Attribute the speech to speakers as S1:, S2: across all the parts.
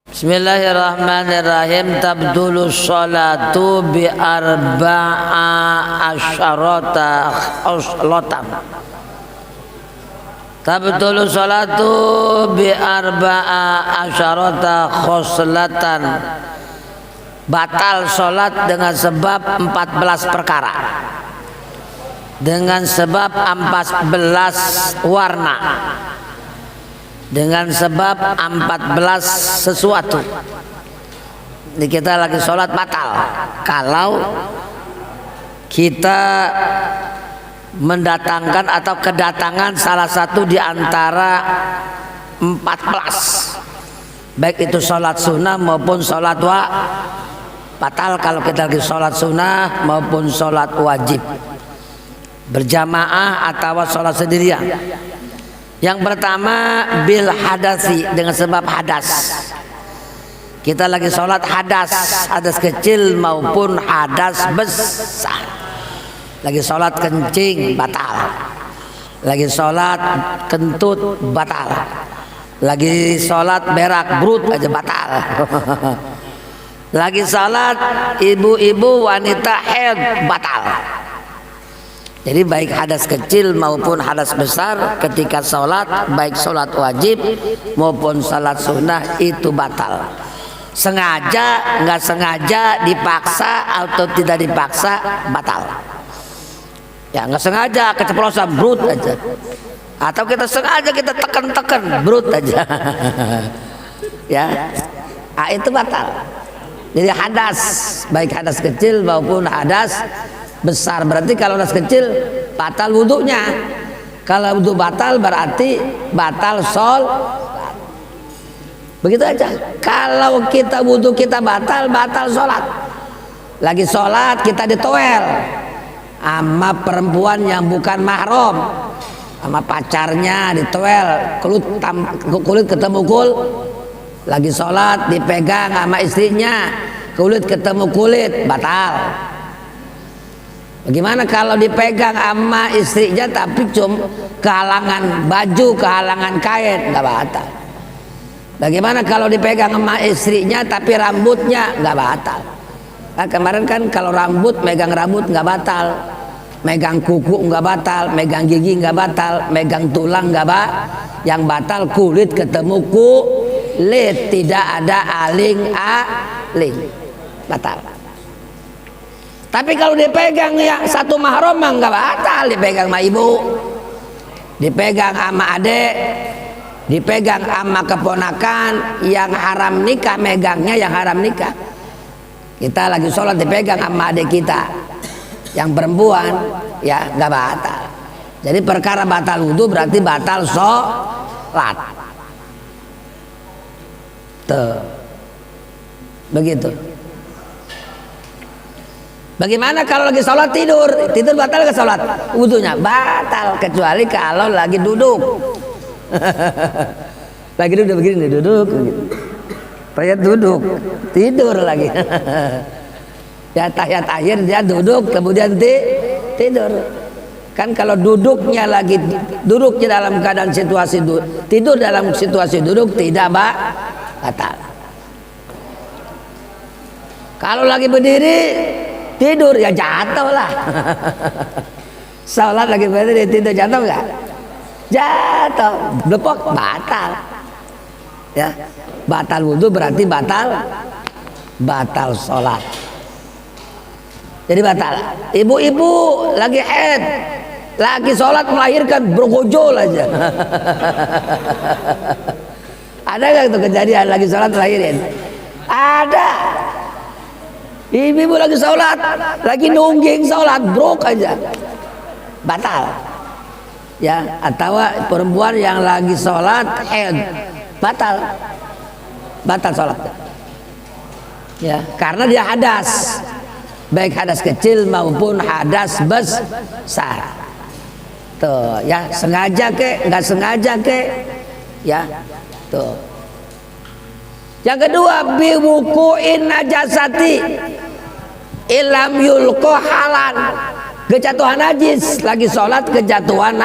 S1: Bismillahirrahmanirrahim. Tabdulu sholatu bi arba'a asyarata khoslatan. Tabdulu sholatu bi arba'a asyarata khoslatan. Batal sholat dengan sebab 14 perkara, dengan sebab 14 warna, dengan sebab 14 sesuatu. Ini kita lagi sholat batal kalau kita mendatangkan atau kedatangan salah satu di antara 14, baik itu sholat sunnah maupun sholat batal kalau kita lagi sholat sunnah maupun sholat wajib berjamaah atau sholat sendirian. Yang pertama bil hadasi, dengan sebab hadas. Kita lagi sholat hadas, hadas kecil maupun hadas besar. Lagi sholat kencing batal, lagi sholat kentut batal, lagi sholat berak brut aja batal. Lagi sholat ibu-ibu wanita haid batal. Jadi baik hadas kecil maupun hadas besar ketika sholat, baik sholat wajib maupun sholat sunnah itu batal. Sengaja, nggak sengaja, dipaksa atau tidak dipaksa batal. Ya nggak sengaja keceplosan brut aja, atau kita sengaja kita tekan brut aja. Ya, itu batal. Jadi hadas, baik hadas kecil maupun hadas besar. Berarti kalau hadas kecil batal wudhunya. Kalau wudhu batal berarti batal sholat. Begitu aja. Kalau kita wudhu kita batal sholat. Lagi sholat kita ditoel sama perempuan yang bukan mahram, sama pacarnya ditoel, kulit ketemu kulit. Lagi sholat dipegang sama istrinya, kulit ketemu kulit, batal. Bagaimana kalau dipegang sama istrinya tapi cuma kehalangan baju, kehalangan kain, nggak batal. Bagaimana kalau dipegang sama istrinya tapi rambutnya nggak batal. Nah, kemarin kan kalau rambut, megang rambut nggak batal, megang kuku nggak batal, megang gigi nggak batal, megang tulang nggak yang batal kulit ketemu kulit, tidak ada aling batal. Tapi kalau dipegang ya satu mahram mah nggak batal, dipegang sama ibu, dipegang sama adik, dipegang sama keponakan yang haram nikah, megangnya yang haram nikah. Kita lagi sholat dipegang sama adik kita yang perempuan, ya nggak batal. Jadi perkara batal wudhu berarti batal sholat. Tuh, begitu. Bagaimana kalau lagi sholat tidur? Tidur batal ke sholat? Wudhunya batal, kecuali kalau lagi duduk. Lagi duduk begini, duduk. Tahiyat duduk, tidur lagi. Ya tahiyat akhir dia duduk, kemudian tidur. Kan kalau duduknya dalam keadaan situasi tidur dalam situasi duduk tidak batal. Kalau lagi berdiri tidur ya jatuh lah. Sholat lagi berdiri tidur jatuh nggak? Jatuh, blepok, batal. Ya, batal wudhu berarti batal sholat. Jadi batal. Ibu-ibu lagi haid, lagi sholat melahirkan bergojol aja. Ada nggak itu kejadian lagi sholat melahirin? Ada. Ibu lagi sholat, lagi nungging sholat, brok aja, batal. Ya, atau perempuan yang lagi sholat haid, batal sholat. Ya, karena dia hadas, baik hadas kecil maupun hadas besar. Tuh, ya sengaja ke, nggak sengaja ke, ya, tuh. Yang kedua biwukuin najasati ilam yulko halan, kejatuhan najis. Lagi sholat kejatuhan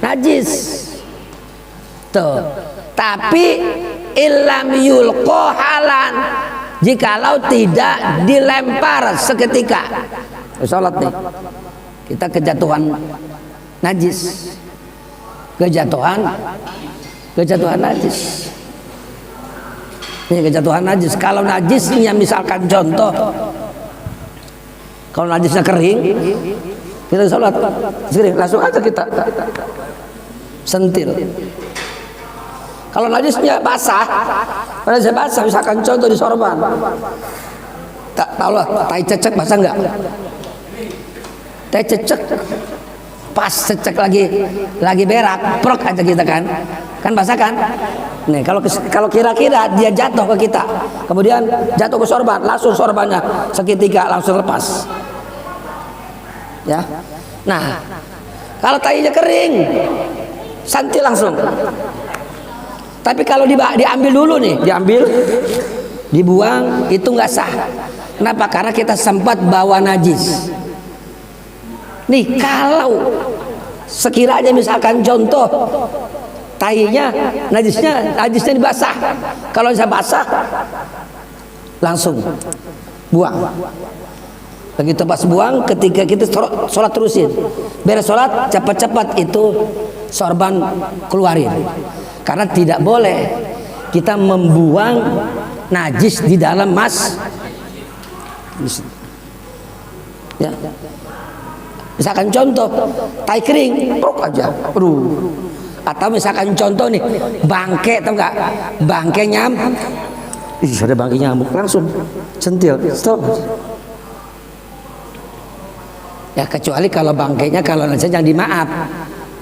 S1: najis. Tuh. Tapi illam yulqa halan, jikalau tidak dilempar seketika. Sholat nih, kita kejatuhan najis, kejatuhan najis. Ini kejatuhan najis. Kalau najisnya misalkan contoh, kalau najisnya kering, kita sholat kering, langsung aja kita sentil. Kalau najisnya basah, misalkan contoh di sorban, tak tahu lah, tai cecek basah enggak? Tai cecek pas cecek lagi berak, prok aja kita kan basah kan. Nih kalau kira-kira dia jatuh ke kita, kemudian jatuh ke sorban, langsung sorbannya seketika langsung lepas. Ya, nah kalau tainya kering, santil langsung. Tapi kalau diambil dulu nih, dibuang, itu nggak sah. Kenapa? Karena kita sempat bawa najis. Nih kalau sekiranya misalkan contoh tainya najisnya dibasah, kalau bisa basah langsung buang. Begitu pas buang, ketika kita sholat terusin, beres sholat cepat-cepat itu sorban keluarin, karena tidak boleh kita membuang najis di dalam ya. Misalkan contoh tai kering, prok aja, atau misalkan contoh nih bangke, tau nggak? Bangke nyamuk, ada bangke nyamuk, langsung centil, stop. Ya kecuali kalau bangkainya, kalau nanti jangan dimaaf.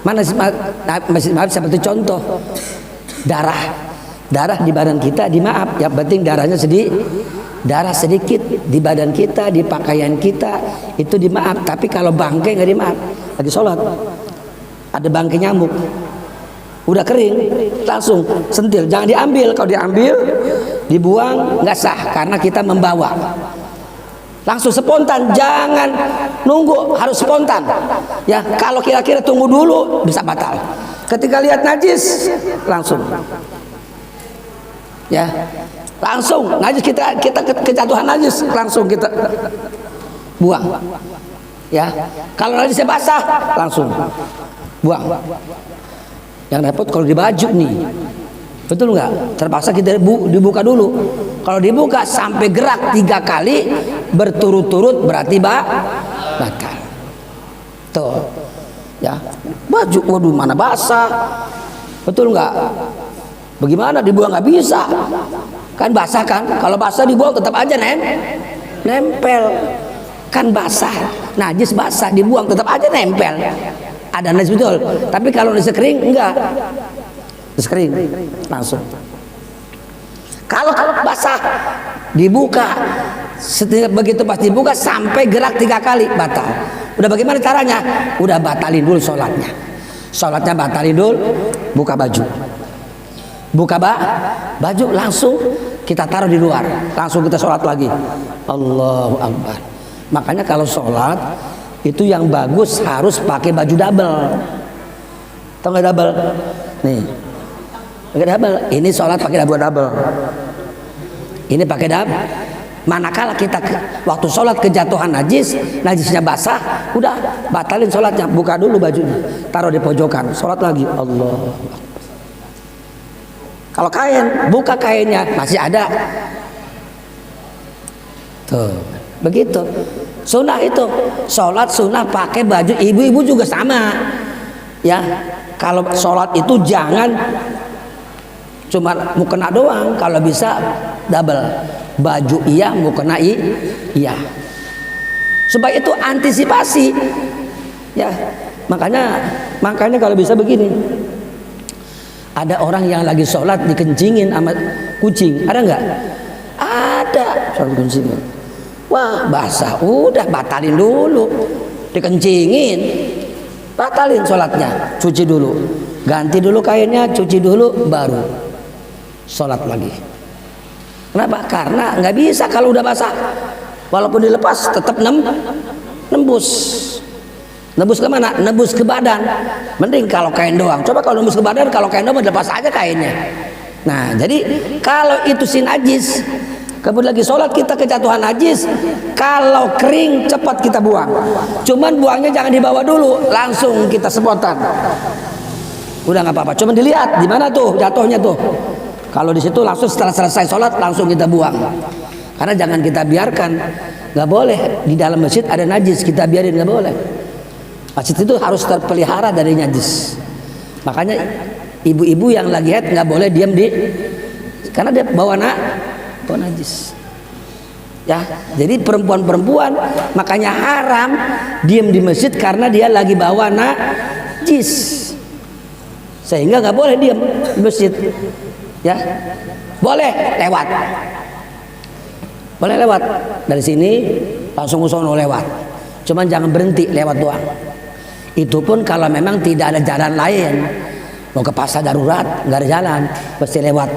S1: Mana maaf seperti contoh darah di badan kita dimaaf. Yang penting darah sedikit di badan kita, di pakaian kita itu dimaaf. Tapi kalau bangkai nggak dimaaf. Lagi sholat ada bangkai nyamuk, udah kering, langsung sentil, jangan diambil. Kalau diambil dibuang nggak sah, karena kita membawa. Langsung spontan, jangan nunggu, harus spontan. Ya, kalau kira-kira tunggu dulu bisa batal. Ketika lihat najis, langsung. Ya, langsung najis, kita kejatuhan najis, langsung kita buang. Ya, kalau najisnya basah, langsung buang. Yang repot kalau di baju nih, betul nggak? Terpaksa kita dibuka dulu. Kalau dibuka sampai gerak 3 kali berturut-turut berarti batal. Tuh, ya baju, waduh mana basah, betul nggak? Bagaimana dibuang? Nggak bisa, kan basah kan? Kalau basah dibuang tetap aja nempel, kan basah, najis basah dibuang tetap aja nempel. Ada najis betul, tapi kalau najis kering enggak. Kering langsung. Kalau basah dibuka, begitu pas dibuka sampai gerak 3 kali batal. Udah bagaimana caranya? Udah batalin dulu sholatnya batalin dulu, buka baju langsung kita taruh di luar, langsung kita sholat lagi. Allahu Akbar. Makanya kalau sholat itu yang bagus harus pakai baju double. Tahu nggak double? Nih, pakai double. Ini sholat pakai double. Ini pakai double. Manakala kita waktu sholat kejatuhan najisnya basah, udah batalin sholatnya, buka dulu bajunya, taruh di pojokan, sholat lagi. Allah. Kalau kain, buka kainnya, masih ada. Tuh, begitu. Sunnah itu, sholat sunnah pakai baju. Ibu-ibu juga sama. Ya, kalau sholat itu jangan cuma mukena doang, kalau bisa double, baju iya, mukena iya, supaya itu antisipasi. Ya, makanya kalau bisa begini, ada orang yang lagi sholat dikencingin sama kucing, ada nggak? Ada, sholat dikencingin, wah basah, udah batalin dulu, dikencingin, batalin sholatnya, cuci dulu, ganti dulu kainnya, cuci dulu, baru sholat lagi. Kenapa? Karena nggak bisa kalau udah basah, walaupun dilepas tetap nembus kemana? Nembus ke badan. Mending kalau kain doang. Coba kalau nembus ke badan, kalau kain doang lepas aja kainnya, Nah, jadi kalau itu si najis, kemudian lagi sholat kita kejatuhan najis, kalau kering cepat kita buang. Cuman buangnya jangan dibawa dulu, langsung kita semprotan. Udah nggak apa-apa. Cuman dilihat di mana tuh jatuhnya tuh. Kalau di situ langsung setelah selesai sholat langsung kita buang. Karena jangan kita biarkan, nggak boleh di dalam masjid ada najis kita biarin, nggak boleh. Masjid itu harus terpelihara dari najis. Makanya ibu-ibu yang lagi haid nggak boleh diam karena dia bawa najis. Ya, jadi perempuan-perempuan makanya haram diam di masjid karena dia lagi bawa najis. Sehingga nggak boleh diam di masjid. Ya, boleh lewat. Boleh lewat dari sini langsung ke sono lewat. Cuman jangan berhenti lewat doang. Itu pun kalau memang tidak ada jalan lain. Mau ke pasar darurat nggak ada jalan, pasti lewat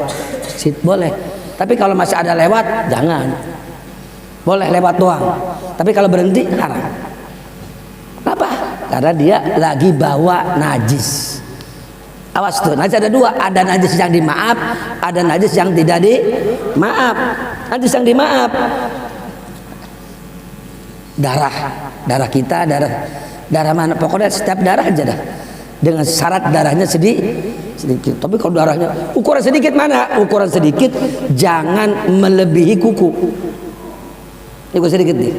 S1: situ boleh. Tapi kalau masih ada lewat jangan. Boleh lewat doang. Tapi kalau berhenti haram. Kenapa? Karena dia lagi bawa najis. Awas tuh, najis ada dua, ada najis yang dimaaf, ada najis yang tidak dimaaf. Najis yang dimaaf darah kita, darah mana, pokoknya setiap darah aja dah, dengan syarat darahnya sedikit. Tapi kalau darahnya ukuran sedikit mana? Ukuran sedikit jangan melebihi kuku. Ini sedikit nih.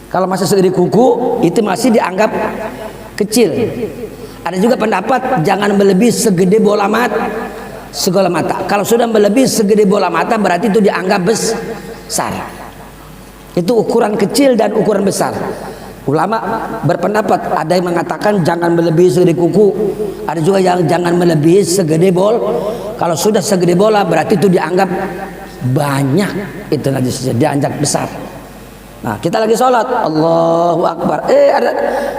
S1: Kalau masih sedikit kuku itu masih dianggap kecil. Ada juga pendapat jangan melebihi segede bola mata. Kalau sudah melebihi segede bola mata berarti itu dianggap besar. Itu ukuran kecil dan ukuran besar. Ulama berpendapat, ada yang mengatakan jangan melebihi segede kuku, ada juga yang jangan melebihi segede bol. Kalau sudah segede bola berarti itu dianggap banyak, itu najisnya, dianggap besar. Nah, kita lagi sholat, Allahu Akbar,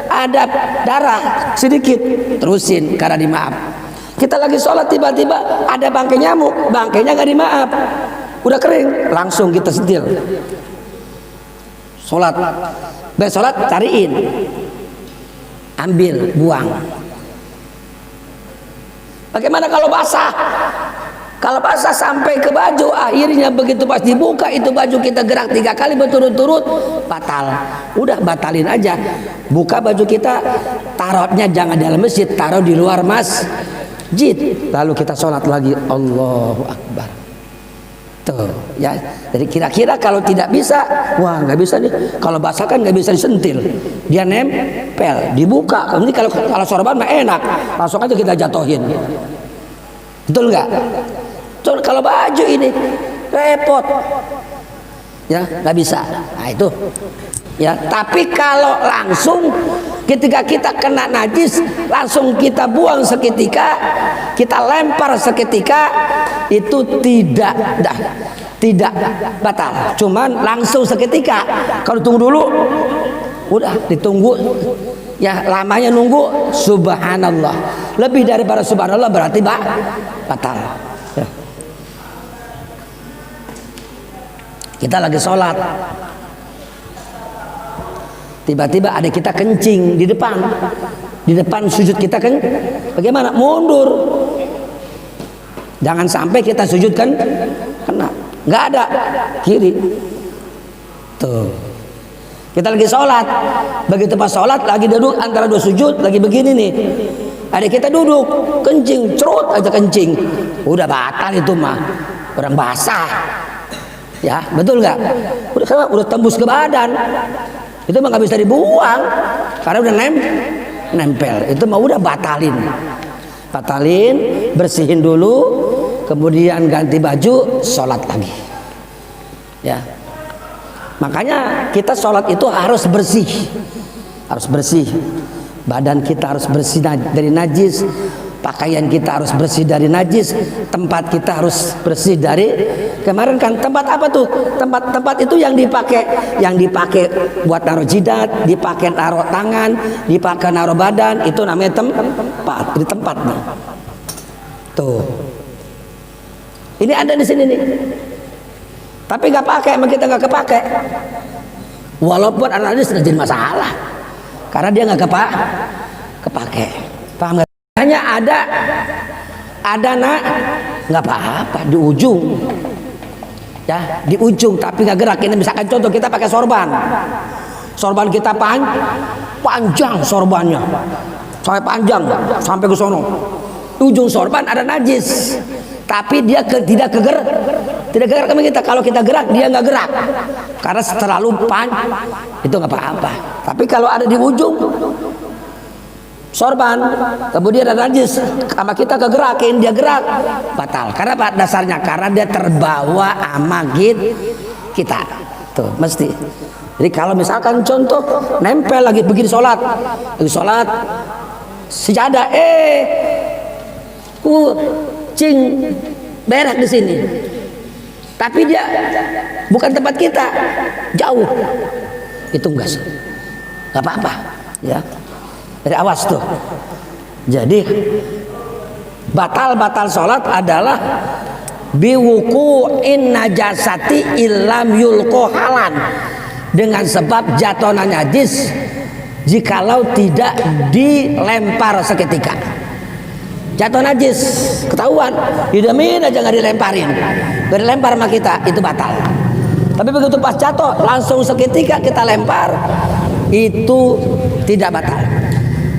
S1: ada darah sedikit, terusin karena dimaaf. Kita lagi sholat tiba-tiba ada bangkai nyamuk, bangkainya nggak dimaaf, udah kering, langsung kita sentil. Sholat, beres sholat cariin, ambil, buang. Bagaimana kalau basah? Kalau basah sampai ke baju, akhirnya begitu pas dibuka itu baju kita gerak 3 kali berturut-turut, batal. Udah batalin aja. Buka baju kita, taruhnya jangan dalam masjid, taruh di luar masjid. Lalu kita sholat lagi, Allahu Akbar. Tuh, ya. Jadi kira-kira kalau tidak bisa, wah nggak bisa nih. Kalau basah kan nggak bisa disentil, dia nempel. Dibuka. Ini kalau sorban mah enak, langsung aja kita jatuhin. Betul nggak? Kalau baju ini repot, ya nggak bisa. Nah itu, ya. Tapi kalau langsung ketika kita kena najis, langsung kita buang seketika, kita lempar seketika, itu tidak batal. Cuman langsung seketika. Kalau tunggu dulu, udah ditunggu. Ya lamanya nunggu, subhanallah, lebih daripada subhanallah berarti batal. Ya. Kita lagi sholat, tiba-tiba ada kita kencing di depan sujud kita kan, bagaimana? Mundur, jangan sampai kita sujud kan kena, nggak ada kiri. Tuh. Kita lagi sholat, begitu pas sholat lagi duduk antara 2 sujud, lagi begini nih, ada kita duduk kencing, cerut aja kencing, udah batal itu mah, orang basah, ya betul nggak? Udah tembus ke badan, itu mah nggak bisa dibuang, karena udah nempel, itu mah udah batalin, bersihin dulu, kemudian ganti baju, sholat lagi, ya. Makanya kita sholat itu harus bersih, badan kita harus bersih dari najis, pakaian kita harus bersih dari najis, tempat kita harus bersih dari, kemarin kan tempat apa tuh? Tempat itu yang dipakai buat naruh jidat, dipakai naruh tangan, dipakai naruh badan, itu namanya tempat nih. Tuh. Ini ada di sini nih. Tapi nggak pakai, emang kita nggak kepake. Walaupun anak-anak sudah jadi masalah, karena dia nggak kepake. Paham nggak? Hanya ada nggak apa-apa di ujung, ya di ujung tapi nggak gerak. Ini misalkan contoh kita pakai sorban, sorban kita panjang sorbannya, sampai panjang sampai ke sono. Ujung sorban ada najis, tapi dia tidak gerak sama kita. Kalau kita gerak dia nggak gerak karena terlalu panjang, itu nggak apa-apa. Tapi kalau ada di ujung sorban kemudian ada najis sama kita kegerakin, dia gerak, batal. Karena apa dasarnya? Karena dia terbawa sama kita tuh mesti. Jadi kalau misalkan contoh nempel lagi begini sholat sejadah kucing berak di sini, tapi dia bukan tempat kita, jauh, itu nggak apa-apa, ya. Dari awas tuh. Jadi batal sholat adalah biwuku'in najasati illam yulqo halan, dengan sebab jatuhnya najis jikalau tidak dilempar seketika. Jatuh najis ketahuan, didamin aja nggak dilemparin, nggak dilempar sama kita, itu batal. Tapi begitu pas jatuh langsung seketika kita lempar, itu tidak batal.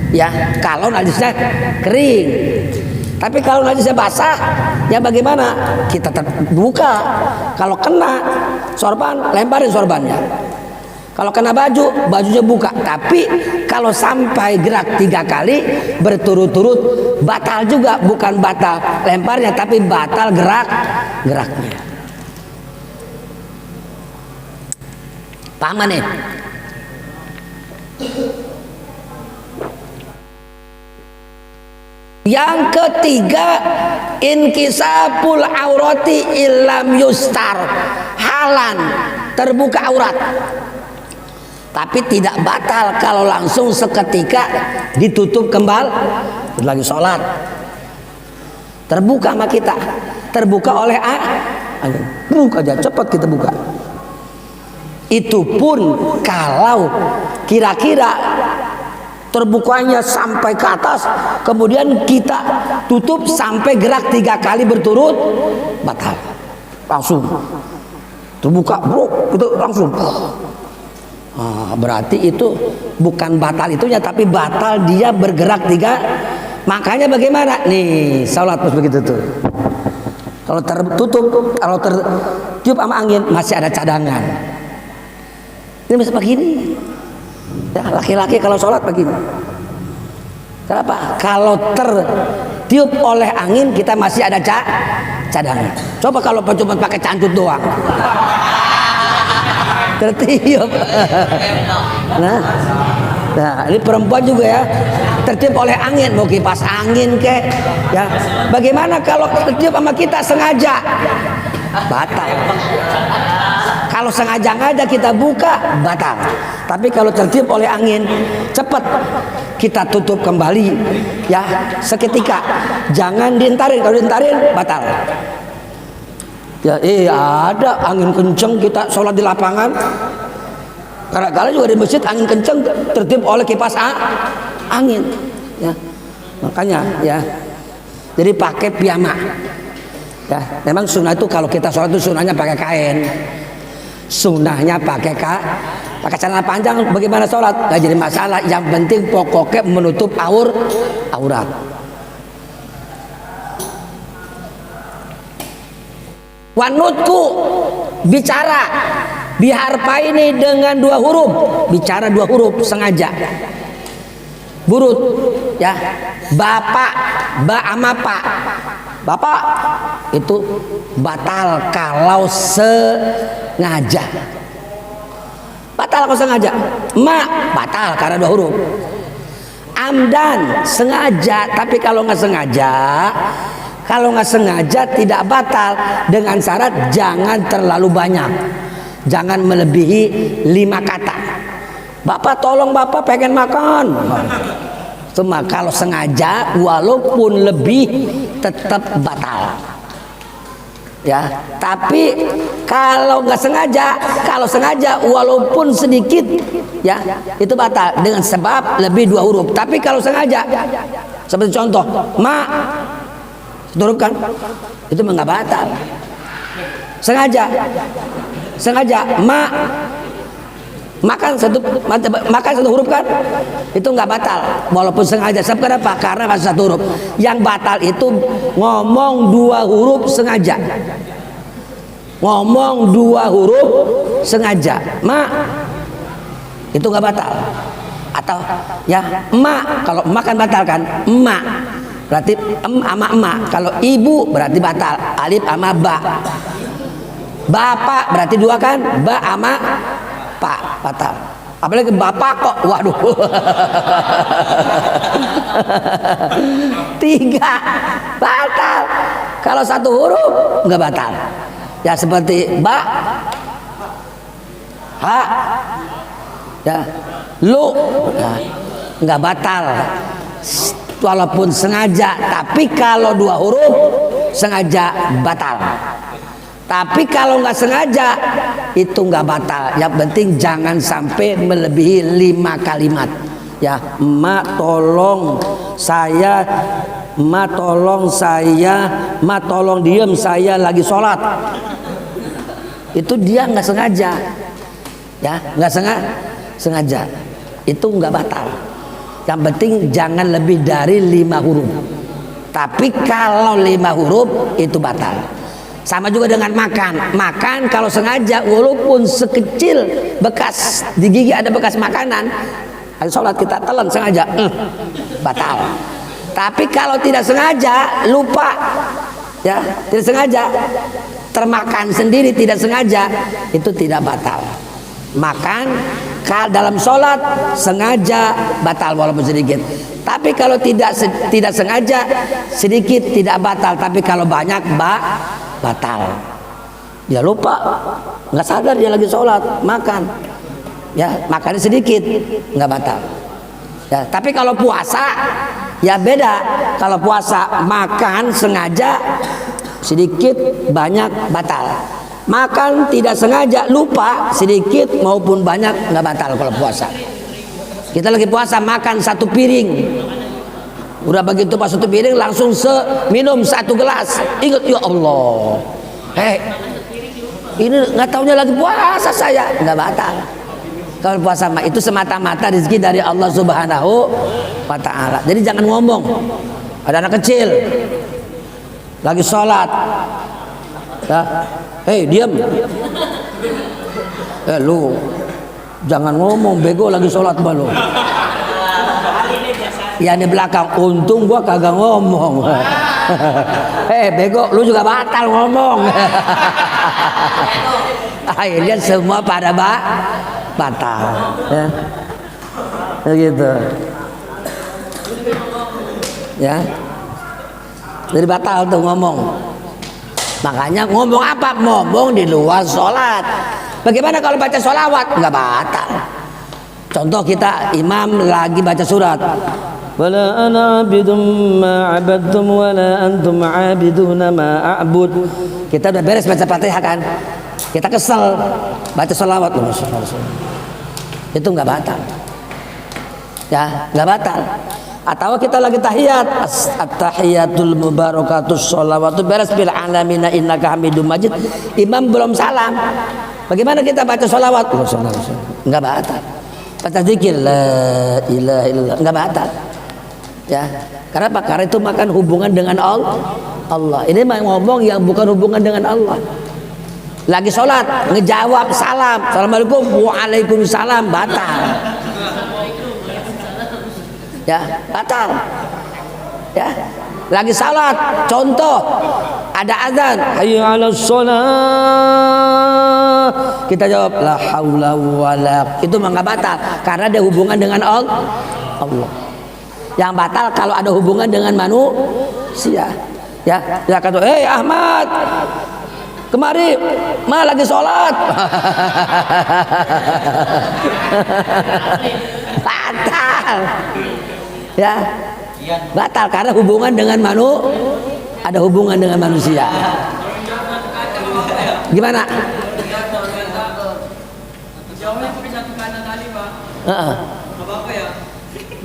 S1: Ya, kalau najisnya kering. Tapi kalau najisnya basah, ya bagaimana? Kita terbuka. Kalau kena sorban, lemparin sorbannya. Kalau kena baju, bajunya buka. Tapi kalau sampai gerak 3 kali berturut-turut, batal juga. Bukan batal lemparnya, tapi batal geraknya. Paham nih? Yang ketiga, inkisaful aurati illam yustar halan, terbuka aurat. Tapi tidak batal kalau langsung seketika ditutup kembali lagi sholat. Terbuka sama kita, terbuka oleh buka aja cepat kita buka. Itu pun kalau kira-kira terbukanya sampai ke atas, kemudian kita tutup sampai gerak 3 kali berturut, batal. Langsung terbuka, bro, itu langsung. Berarti itu bukan batal itunya, tapi batal dia bergerak 3. Makanya bagaimana? Nih, salat pas begitu tuh. Kalau tertutup, kalau tertiup sama angin masih ada cadangan. Ini bisa begini. Ya, laki-laki kalau sholat begini. Kenapa? Kalau tertiup oleh angin kita masih ada cadangan. Coba kalau cuma pakai cancut doang, tertiup. Nah, ini perempuan juga ya, tertiup oleh angin, mau kipas angin kek, ya. Bagaimana kalau tertiup sama kita sengaja? Batal. Kalau sengaja kita buka, batal. Tapi kalau tertiup oleh angin, cepat kita tutup kembali, ya, seketika. Jangan dientarin. Kalau dientarin, batal. Ya, ada angin kenceng kita sholat di lapangan. Kadang-kadang juga di masjid angin kenceng tertiup oleh kipas angin. Ya, makanya, ya. Jadi pakai piyama. Ya, memang sunnah itu kalau kita sholat itu sunnahnya pakai kain. Sunnahnya pakai celana panjang. Bagaimana sholat nggak jadi masalah, yang penting pokoknya menutup aurat. Wanutku bicara biharpa ini dengan 2 huruf, bicara 2 huruf sengaja. Burut, ya, bapak, ba ama pak. Bapak itu batal kalau sengaja. Batal kalau sengaja. Ma batal karena 2 huruf. Amdan sengaja, tapi kalau nggak sengaja tidak batal, dengan syarat jangan terlalu banyak. Jangan melebihi 5 kata. Bapak tolong, bapak pengen makan. Cuma kalau sengaja walaupun lebih tetap batal. Ya, tapi kalau nggak sengaja, walaupun sedikit, ya, itu batal dengan sebab lebih 2 huruf. Tapi kalau sengaja, seperti contoh, ma satu huruf kan, itu nggak batal. Sengaja makan satu huruf kan, itu nggak batal walaupun sengaja. Sebab kenapa? Karena masih satu huruf. Yang batal itu ngomong dua huruf sengaja, ngomong dua huruf sengaja. Itu nggak batal. Atau ya emak, kalau emak kan batal kan, emak berarti ama emak. Kalau ibu berarti batal, alif ama ba. Bapak berarti dua kan, ba ama pak, batal. Apalagi bapak kok, waduh. Tiga batal. Kalau satu huruf nggak batal. Ya seperti ba, ha, ya, lu, ya, nggak batal walaupun sengaja. Tapi kalau dua huruf sengaja batal. Tapi kalau nggak sengaja itu nggak batal. Yang penting jangan sampai melebihi 5 kalimat. Ya, emak tolong saya, emak tolong saya, emak tolong diem, saya lagi sholat. Itu dia nggak sengaja. Ya, nggak sengaja. Itu nggak batal. Yang penting jangan lebih dari 5 huruf. Tapi kalau 5 huruf itu batal. Sama juga dengan makan. Makan kalau sengaja walaupun sekecil bekas di gigi ada bekas makanan, hari sholat kita telan sengaja, batal. Tapi kalau tidak sengaja, lupa, ya, tidak sengaja, termakan sendiri tidak sengaja, itu tidak batal. Makan dalam sholat sengaja batal walaupun sedikit. Tapi kalau tidak sengaja sedikit tidak batal. Tapi kalau banyak batal. Dia lupa, nggak sadar dia lagi sholat makan, ya makannya sedikit nggak batal. Ya, tapi kalau puasa ya beda. Kalau puasa makan sengaja sedikit banyak batal. Makan tidak sengaja lupa sedikit maupun banyak nggak batal kalau puasa. Kita lagi puasa makan 1 piring, udah begitu pas 1 piring langsung minum 1 gelas. Ingat ya Allah, ini nggak taunya lagi puasa saya, nggak batal. Kalau puasa itu semata-mata rezeki dari Allah Subhanahu wa Ta'ala. Jadi jangan ngomong. Ada anak kecil lagi sholat, ya, diam. Lu jangan ngomong, bego lagi sholat balu. Ya di belakang, untung gua kagak ngomong. Bego, lu juga batal ngomong. Akhirnya semua pada batal, ya. Begitu. Ya. Jadi batal tuh ngomong. Makanya ngomong apa? Ngomong di luar sholat. Bagaimana kalau baca sholawat? Nggak batal. Contoh kita imam lagi baca surat. Wala ana abidum ma abadtum wala antum abiduna ma a'bud. Kita udah beres baca Fatihah kan? Kita kesel baca sholawat. Itu nggak batal. Ya, nggak batal. Atau kita lagi tahiyat, at-tahiyatul mubarakatus sholawatu beres bil alamina innaka hamidum majid. Imam belum salam. Bagaimana kita baca sholawat? Enggak batal. Baca zikir la ilaha illallah enggak batal. Ya. Karena apa? Karena itu makan hubungan dengan Allah. Ini ngomong yang bukan hubungan dengan Allah. Lagi sholat ngejawab salam, assalamualaikum, waalaikumsalam, batal. Ya, batal. Ya. Lagi salat, contoh ada azan, hayya 'alas shalah. Kita jawab la haula wala. Itu enggak batal karena ada hubungan dengan Allah. Yang batal kalau ada hubungan dengan manusia. Ya, ya kata, Ahmad, kemari, lagi sholat. Batal. Ya, batal karena hubungan dengan ada hubungan dengan manusia. Gimana?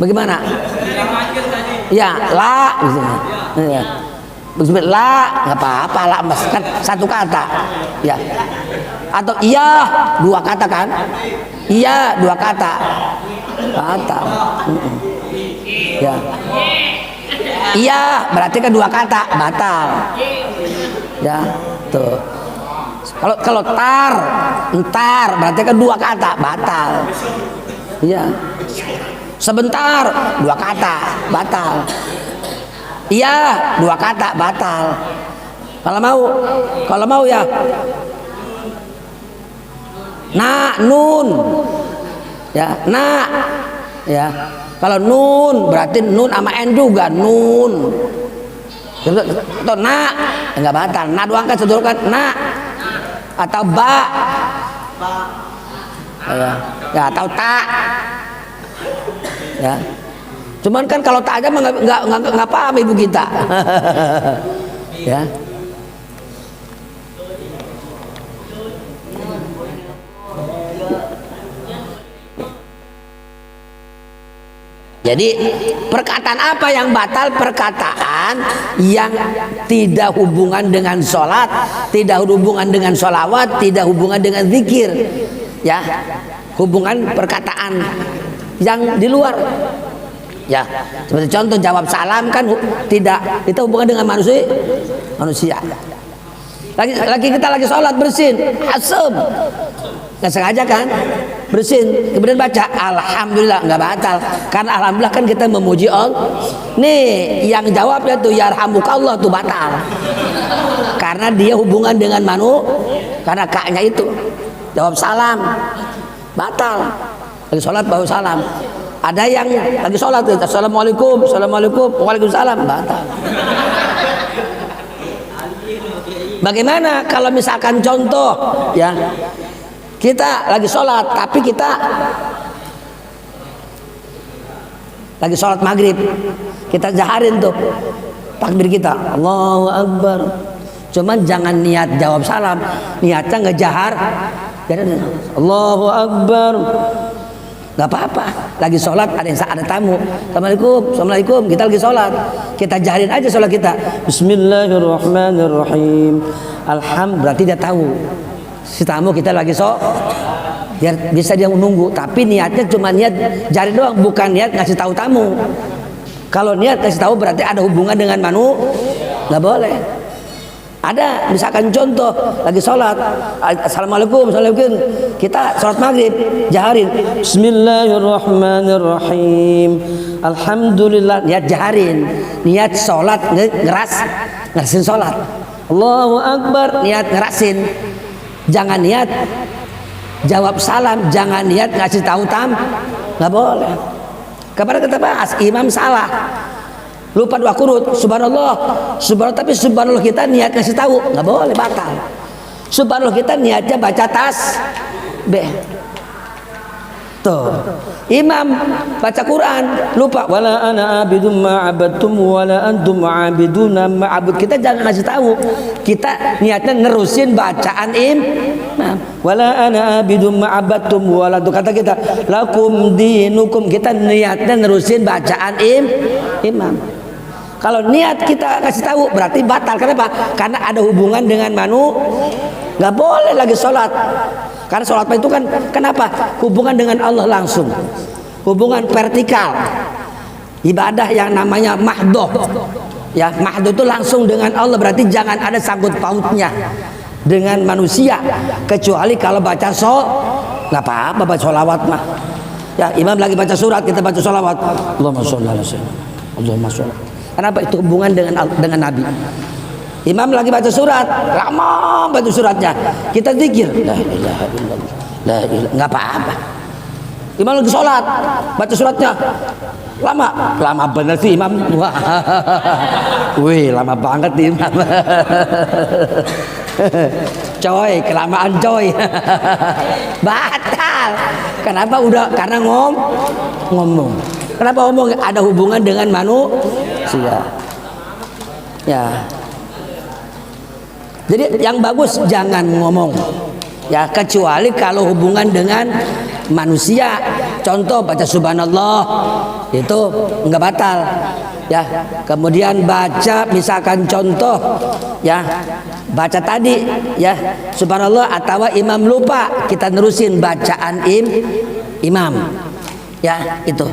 S1: Bagaimana? Ya, la. Ya. Bismillah nggak apa-apa lah, mas kan satu kata ya. Atau iya dua kata kan, iya dua kata batal. Ya iya berarti kan dua kata batal ya tuh. Kalau entar berarti kan dua kata batal. Iya. Sebentar dua kata batal. Iya dua kata batal. Kalau mau ya nun ya ya. Kalau nun berarti nun sama n juga nun. Atau enggak batal. Doang kan sedulur kan atau ba ya atau tak ya. Cuman kan kalau tak aja nggak paham ibu kita. Ya. Jadi perkataan apa yang batal? Perkataan yang tidak hubungan dengan sholat, tidak hubungan dengan sholawat, tidak hubungan dengan zikir, ya. Hubungan perkataan yang di luar, ya. Seperti contoh jawab salam kan tidak, itu hubungan dengan manusia. Lagi kita lagi sholat bersin, asem, nggak sengaja kan? Bersin, kemudian baca alhamdulillah, nggak batal karena alhamdulillah kan kita memuji Allah. Nih yang jawabnya tuh yarhamukallah tuh batal karena dia hubungan dengan karena kaknya itu jawab salam batal. Lagi sholat baru salam. Ada yang lagi sholat assalamualaikum waalaikumsalam batal. Bagaimana kalau misalkan contoh ya, kita lagi sholat tapi kita lagi sholat maghrib, kita jaharin tuh takbir kita Allahu Akbar, cuman jangan niat jawab salam, niatnya ngejahar jadi Allahu Akbar, nggak apa-apa. Lagi sholat ada tamu, assalamualaikum, kita lagi sholat, kita jaharin aja sholat kita Bismillahirrahmanirrahim, berarti dia tahu si tamu kita lagi biar bisa dia menunggu, tapi niatnya cuma niat jari doang, bukan niat ngasih tahu tamu. Kalau niat ngasih tahu berarti ada hubungan dengan nggak boleh. Ada misalkan contoh lagi sholat assalamualaikum, kita sholat maghrib jaharin Bismillahirrahmanirrahim alhamdulillah, niat jaharin, niat sholat ngerasin sholat Allahu Akbar, niat ngerasin. Jangan niat jawab salam, jangan niat ngasih tahu nggak boleh. Kemarin kita bahas imam salah, lupa dua kunut subhanallah tapi subhanallah kita niat ngasih tahu nggak boleh, batal. Subhanallah kita niatnya baca tasbih. Tuh imam baca Quran lupa wala ana abidum ma abadtum wala antum abiduna ma abud, kita jangan ngasih tahu, kita niatnya nerusin bacaan imam. Wala ana abidum ma abadtum wala, kata kita lakum dinukum, kita niatnya nerusin bacaan imam. Kalau niat kita kasih tahu berarti batal. Kenapa? Karena ada hubungan dengan nggak boleh lagi sholat. Karena sholat itu kan kenapa? Hubungan dengan Allah langsung, hubungan vertikal, ibadah yang namanya mahdoh. Ya, mahdoh itu langsung dengan Allah, berarti jangan ada sangkut pautnya dengan manusia, kecuali kalau baca nggak apa-apa baca sholawat mah. Ya, imam lagi baca surat, kita baca sholawat. Allahumma sholli ala sayyidina. Allahumma sholli. Kenapa? Itu hubungan dengan Nabi. Imam lagi baca surat, lama baca suratnya, kita zikir, la ilaha illallah, la ilaha, nggak apa-apa. Imam lagi sholat, baca suratnya, lama bener sih imam. Wah, wih, lama banget nih imam. Coy, kelamaan coy. Batal. Kenapa? Karena ngomong. Kenapa ngomong? Ada hubungan dengan manusia. Ya. Jadi yang bagus jangan ngomong, ya, kecuali kalau hubungan dengan manusia. Contoh baca subhanallah itu enggak batal. ya. Kemudian baca misalkan contoh ya, baca tadi ya subhanallah, atau imam lupa, kita nerusin bacaan imam ya, itu.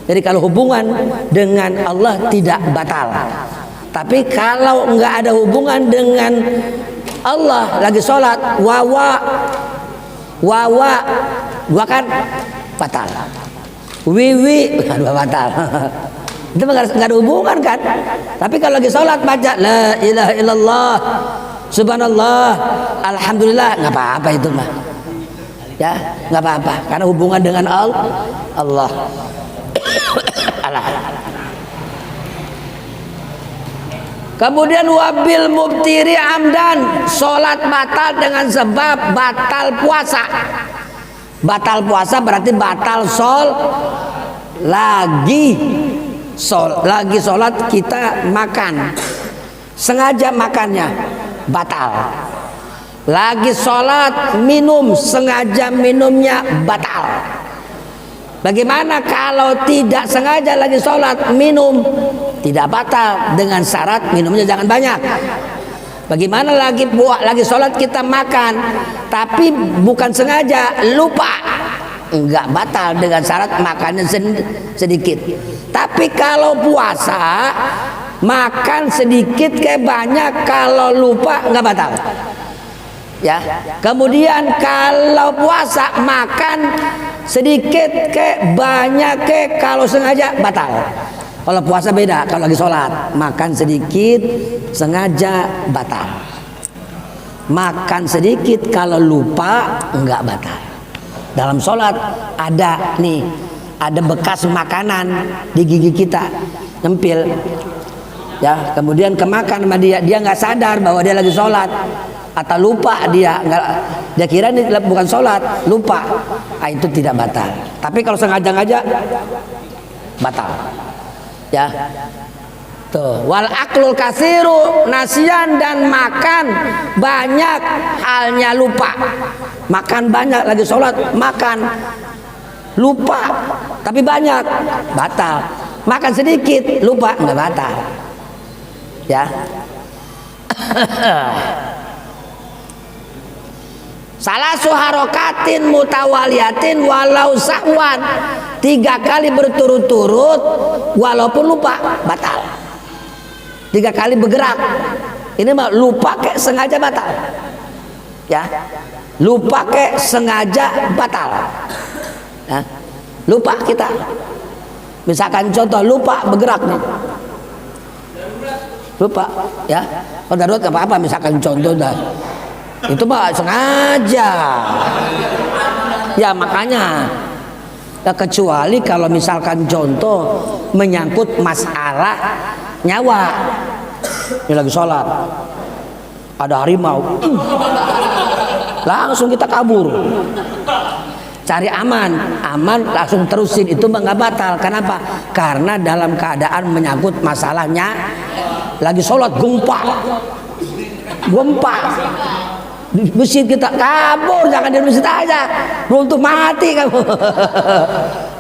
S1: Jadi kalau hubungan dengan Allah tidak batal. Tapi kalau nggak ada hubungan dengan Allah, lagi sholat wawa dua kan batal, wiwi dua batal. Itu nggak ada hubungan kan. Tapi kalau lagi sholat baca la ilaha illallah subhanallah alhamdulillah, nggak apa-apa itu mah ya, nggak apa-apa, karena hubungan dengan Allah. Kemudian wabil mubtiri amdan, sholat batal dengan sebab batal puasa. Batal puasa berarti batal lagi sholat kita makan, sengaja makannya batal. Lagi sholat minum, sengaja minumnya batal. Bagaimana kalau tidak sengaja lagi sholat minum? Tidak batal, dengan syarat minumnya jangan banyak. Bagaimana lagi sholat kita makan tapi bukan sengaja, lupa? Enggak batal, dengan syarat makannya sedikit. Tapi kalau puasa makan sedikit kayak banyak, kalau lupa enggak batal ya. Kemudian kalau puasa makan sedikit kayak banyak kayak, kalau sengaja batal. Kalau puasa beda, kalau lagi sholat makan sedikit sengaja batal. Makan sedikit kalau lupa enggak batal. Dalam sholat ada nih, ada bekas makanan di gigi kita nyempil ya, kemudian kemakan sama dia nggak sadar bahwa dia lagi sholat, atau lupa, dia kira ini bukan sholat, lupa, itu tidak batal. Tapi kalau sengaja batal ya. Tuh, wal aklul kasiru nasian, dan makan banyak halnya lupa. Makan banyak lagi sholat, makan lupa tapi banyak, batal. Makan sedikit lupa nggak batal ya. Salah suharokatin mutawaliatin walau sahwan, 3 kali berturut-turut walaupun lupa batal. 3 kali bergerak, ini mah lupa kayak sengaja batal ya. Lupa kayak sengaja batal ya. Lupa kita, misalkan contoh lupa bergerak nih, lupa ya. Kalau darurat nggak apa-apa, misalkan contoh dah, itu mah sengaja ya. Makanya ya, kecuali kalau misalkan contoh menyangkut masalah nyawa, ini lagi sholat ada harimau, langsung kita kabur, cari aman langsung terusin, itu nggak batal. Kenapa? Karena dalam keadaan menyangkut masalahnya lagi sholat gempa di masjid, kita kabur, jangan di masjid aja, runtuh mati kamu.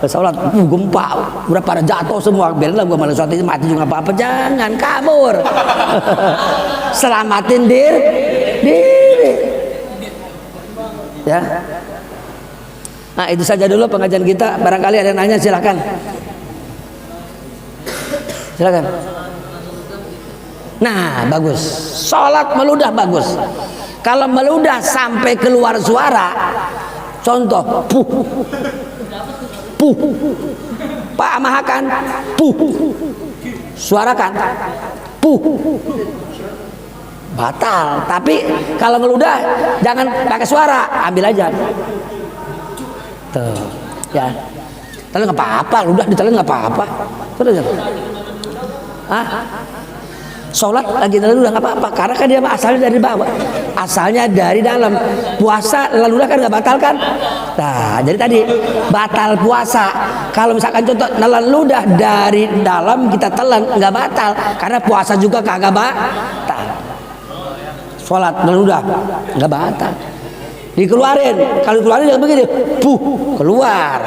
S1: Sholat gempa udah pada jatuh semua, biarlah gua malah sholat itu mati juga apa-apa, jangan kabur. Selamatin diri ya. Nah, itu saja dulu pengajian kita. Barangkali ada yang nanya, silakan. Nah, bagus, sholat meludah bagus. Kalau meludah sampai keluar suara, contoh puh, Pak Mahakan puh, suarakan puh, batal. Tapi kalau meludah jangan pakai suara, ambil aja tuh ya. Telan nggak apa-apa, ludah ditelan nggak apa-apa. Terus sholat lagi lalu udah nggak apa-apa, karena kan dia asalnya dari bawah, asalnya dari dalam. Puasa lalu kan nggak batal kan. Nah, jadi tadi batal puasa kalau misalkan contoh nelan ludah dari dalam kita telan, nggak batal, karena puasa juga kagak batal. Sholat nelan ludah nggak batal dikeluarin. Kalau dikeluarin jangan begini, keluar.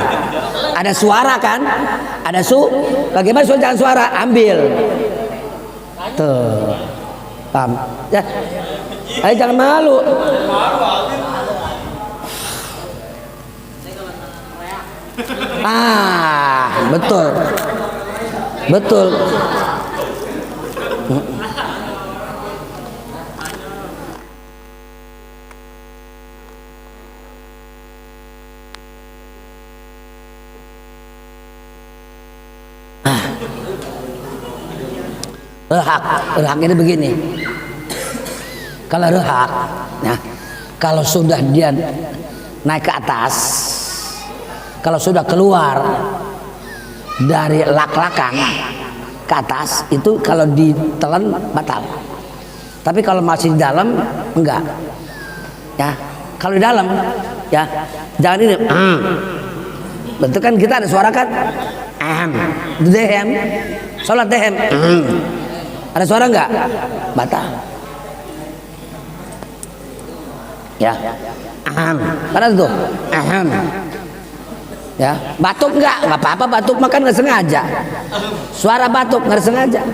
S1: Ada suara kan? Ada bagaimana suara? Jangan suara, ambil. Tuh, paham? Ya, ayo jangan malu. Betul, betul. Rehak ini begini. Kalau rehak, nah, kalau sudah dia naik ke atas, kalau sudah keluar dari lak-lakan ke atas, itu kalau ditelan batal. Tapi kalau masih di dalam, enggak. Ya, kalau di dalam, ya jangan ini. Betul kan, kita ada suara kan? Dehem, sholat dehem. Ada suara enggak? Batal. Ya, mana tuh? Ya, batuk enggak apa-apa, batuk makan nggak sengaja. Suara batuk nggak sengaja.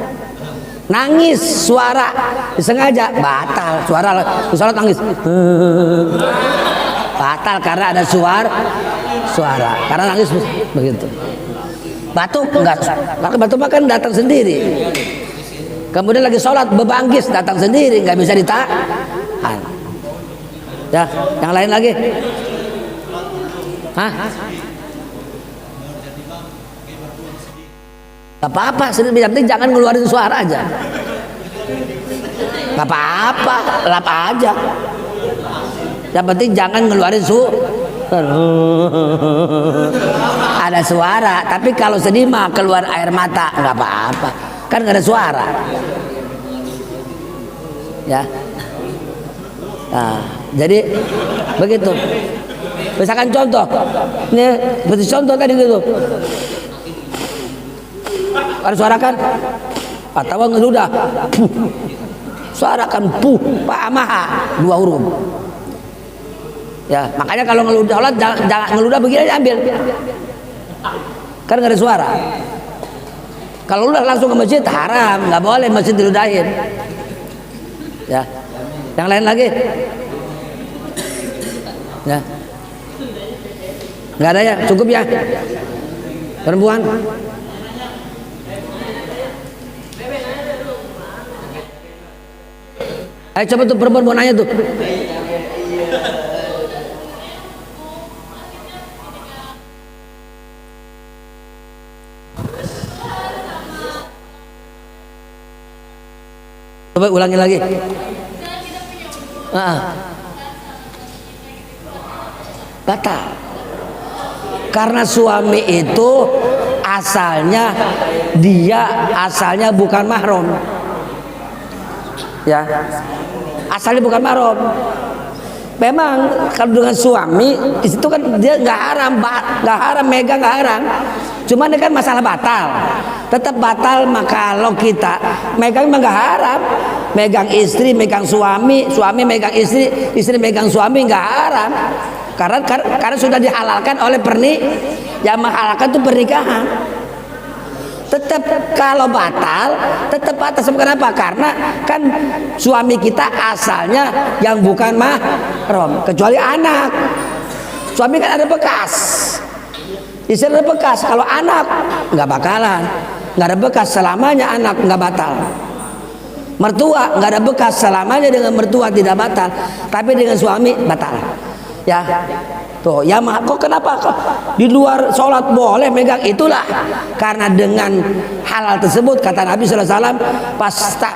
S1: Nangis suara disengaja, batal. Suara nangis, batal karena ada suara. Karena nangis begitu. Batuk enggak, maka batuk makan datang sendiri. Kemudian lagi sholat bebanggis datang sendiri, nggak bisa ditahan. Ya, yang lain lagi. Gak apa-apa, yang penting jangan ngeluarin suara aja. Gak apa-apa, lap aja. Yang penting jangan ngeluarin ada suara. Tapi kalau sedih mah keluar air mata, nggak apa-apa. Kan nggak ada suara. Ya. Nah, jadi begitu. Misalkan contoh, ini seperti contoh tadi gitu. Ada suara kan? Atau ngeludah. Suara kan pak maha 2 huruf. Ya, makanya kalau ngeludah sholat jangan ngeludah begini aja, ambil. Kan nggak ada suara. Kalau udah langsung ke masjid haram, nggak boleh masjid diludahin. Ya, yang lain lagi. Ya, nggak ada ya, cukup ya. Perempuan. Ayo coba tuh perempuan mau nanya tuh. Coba ulangi lagi. Batal. Karena suami itu asalnya bukan mahram. Ya, asalnya bukan mahram. Memang kalau dengan suami di situ kan dia nggak haram, megang nggak haram. Cuman ini kan masalah batal, tetap batal. Maka kalau kita megang memang nggak haram, megang istri, megang suami, suami megang istri, istri megang suami nggak haram. Karena sudah dihalalkan oleh yang menghalalkan itu pernikahan. Tetap kalau batal, tetap batal. Kenapa? Karena kan suami kita asalnya yang bukan mahram, kecuali anak. Suami kan ada bekas, istri ada bekas. Kalau anak nggak bakalan, nggak ada bekas selamanya, anak nggak batal. Mertua nggak ada bekas selamanya, dengan mertua tidak batal, tapi dengan suami batal. Ya, tuh ya, kok kenapa kok di luar sholat boleh megang? Itulah karena dengan halal tersebut kata Nabi SAW,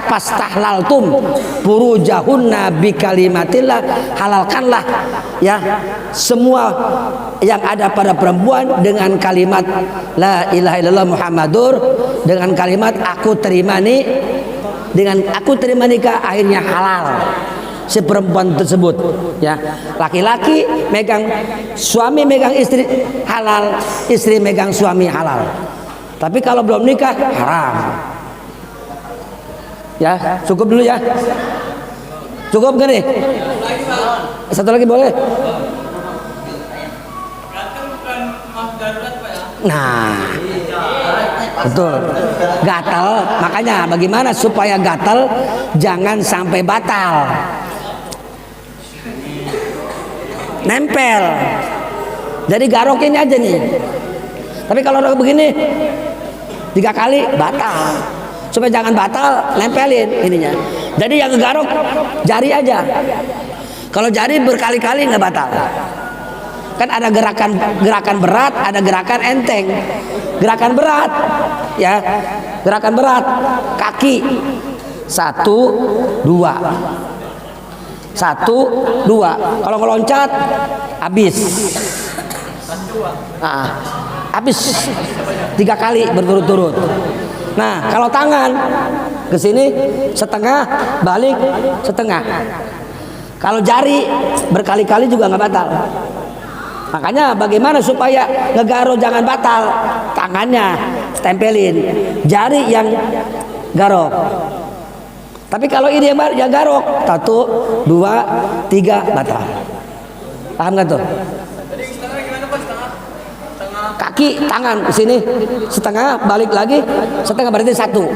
S1: pastahlaltum furujahunna bi kalimatillah, halalkanlah ya semua yang ada pada perempuan dengan kalimat la ilaha illallah Muhammadur, dengan kalimat aku terima nikah, akhirnya halal si perempuan tersebut. Ya, laki-laki megang suami, megang istri halal, istri megang suami halal. Tapi kalau belum nikah haram. Ya, cukup dulu ya. Cukup gak nih? Satu lagi boleh? Nah, betul. Gatal, makanya bagaimana supaya gatal jangan sampai batal. Nempel. Jadi garokin aja nih. Tapi kalau udah begini 3 kali batal. Supaya jangan batal, nempelin ininya. Jadi yang ngegarok jari aja. Kalau jari berkali-kali nggak batal. Kan ada gerakan berat, ada gerakan enteng. Gerakan berat, ya, gerakan berat. Kaki 1, 2, 1, 2. Kalau ngeloncat, habis. Habis 3 kali berturut-turut. Nah, kalau tangan ke sini setengah, balik setengah. Kalau jari berkali-kali juga nggak batal. Makanya bagaimana supaya ngegaro jangan batal? Tangannya tempelin, jari yang garok. Tapi kalau ini yang garok, 1, 2, 3 batal. Paham nggak tuh? Kaki, tangan ke sini setengah, balik lagi setengah, berarti 1.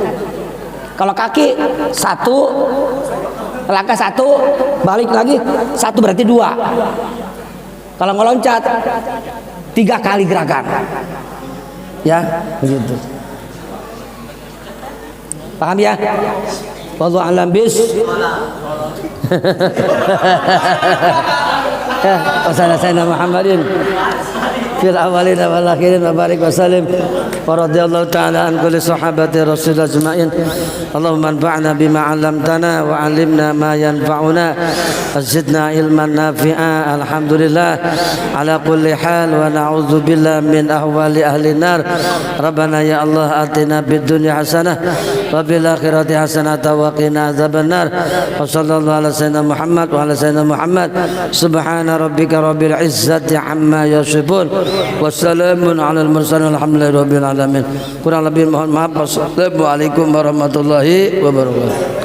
S1: Kalau kaki 1, langkah 1, balik lagi 1, berarti 2. Kalau ngeloncat 3 kali gerakan, ya begitu. Paham ya? Wallahu a'lam Wassalamualaikum Muhammadin fil awalina wal akhirin wa barik wa salim wa radhiyallahu ta'ala an kulli sahabati rasul ajma'in. Allahumma anfa'na bima 'allamtana wa 'allimna ma yanfa'una wa zidna ilman nafi'a. Alhamdulillah ala kulli hal wa na'udzu billahi min ahwali ahli nar. Rabbana ya Allah atina fid dunya hasanah wa fil akhirati hasanah wa qina adzabannar. Wa sallallahu ala sayyidina Muhammad wa ala sayyidina Muhammad. Subhana rabbika rabbil izzati amma yasifun. Wassalamun ala al-mursalin alhamdulillahi rabbil alamin. Kurang lebih mohon maaf. Wassalamualaikum warahmatullahi wabarakatuh.